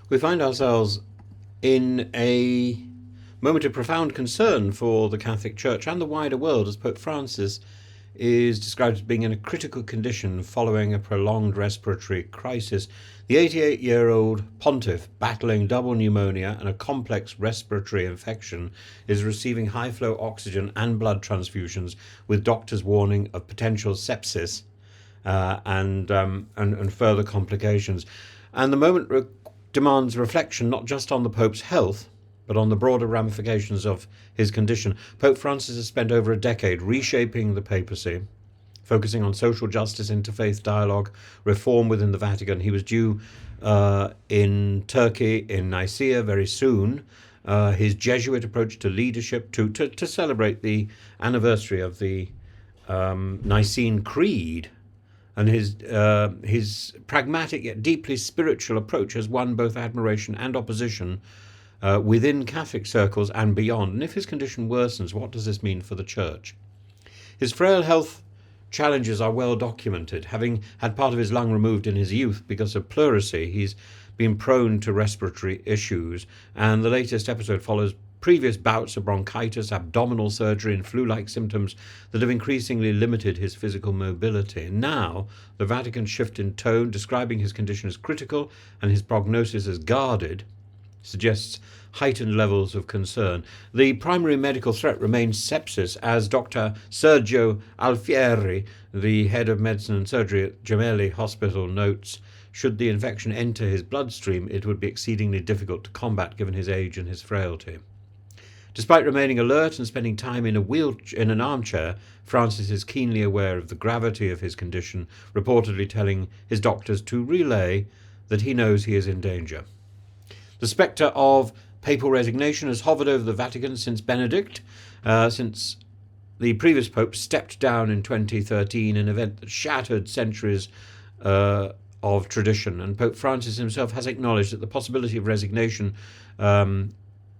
We find ourselves in a moment of profound concern for the Catholic Church and the wider world, as Pope Francis is described as being in a critical condition following a prolonged respiratory crisis. The 88-year-old pontiff, battling double pneumonia and a complex respiratory infection, is receiving high-flow oxygen and blood transfusions, with doctors warning of potential sepsis and further complications. And the moment demands reflection not just on the Pope's health, but on the broader ramifications of his condition. Pope Francis has spent over a decade reshaping the papacy, focusing on social justice, interfaith dialogue, reform within the Vatican. He was due in Turkey, in Nicaea, very soon. His Jesuit approach to leadership, to celebrate the anniversary of the Nicene Creed, and his pragmatic yet deeply spiritual approach has won both admiration and opposition within Catholic circles and beyond. And if his condition worsens, what does this mean for the Church? His frail health challenges are well documented. Having had part of his lung removed in his youth because of pleurisy, he's been prone to respiratory issues, and the latest episode follows previous bouts of bronchitis, abdominal surgery, and flu-like symptoms that have increasingly limited his physical mobility. Now, the Vatican's shift in tone, describing his condition as critical and his prognosis as guarded, suggests heightened levels of concern. The primary medical threat remains sepsis, as Dr. Sergio Alfieri, the head of medicine and surgery at Gemelli Hospital, notes. Should the infection enter his bloodstream, it would be exceedingly difficult to combat given his age and his frailty. Despite remaining alert and spending time in an armchair, Francis is keenly aware of the gravity of his condition, reportedly telling his doctors to relay that he knows he is in danger. The spectre of papal resignation has hovered over the Vatican since Benedict, since the previous pope stepped down in 2013, an event that shattered centuries of tradition. And Pope Francis himself has acknowledged that the possibility of resignation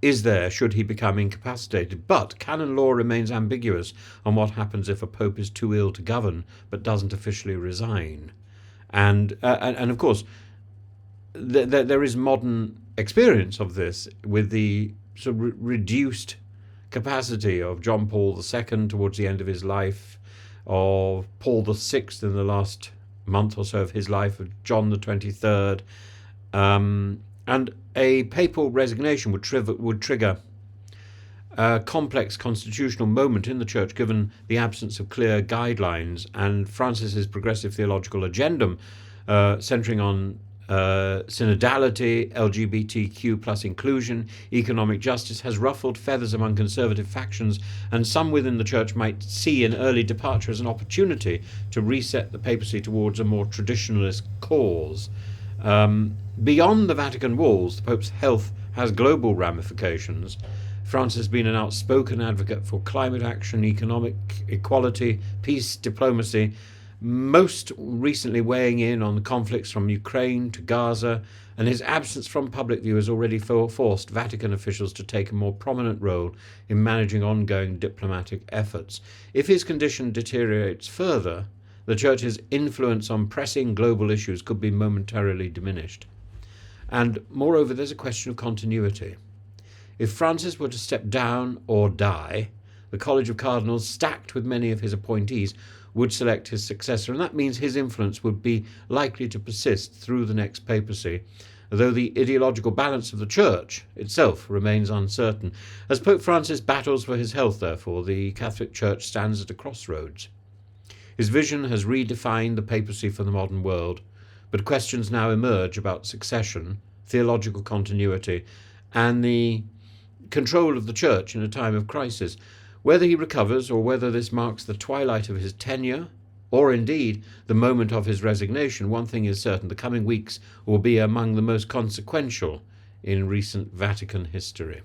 is there should he become incapacitated. But canon law remains ambiguous on what happens if a pope is too ill to govern but doesn't officially resign. And of course, there is modern experience of this with the sort of reduced capacity of John Paul II towards the end of his life, of Paul VI in the last month or so of his life, of John the 23rd, and a papal resignation would trigger a complex constitutional moment in the Church, given the absence of clear guidelines. And Francis's progressive theological agenda, centering on synodality, LGBTQ plus inclusion, economic justice, has ruffled feathers among conservative factions, and some within the Church might see an early departure as an opportunity to reset the papacy towards a more traditionalist cause. Beyond the Vatican walls, the Pope's health has global ramifications. Francis has been an outspoken advocate for climate action, economic equality, peace, diplomacy, most recently weighing in on the conflicts from Ukraine to Gaza, and his absence from public view has already forced Vatican officials to take a more prominent role in managing ongoing diplomatic efforts. If his condition deteriorates further, the Church's influence on pressing global issues could be momentarily diminished. And moreover, there's a question of continuity. If Francis were to step down or die, the College of Cardinals, stacked with many of his appointees, would select his successor, and that means his influence would be likely to persist through the next papacy, though the ideological balance of the Church itself remains uncertain. As Pope Francis battles for his health, therefore, the Catholic Church stands at a crossroads. His vision has redefined the papacy for the modern world, but questions now emerge about succession, theological continuity, and the control of the Church in a time of crisis. Whether he recovers, or whether this marks the twilight of his tenure, or indeed the moment of his resignation, one thing is certain: the coming weeks will be among the most consequential in recent Vatican history.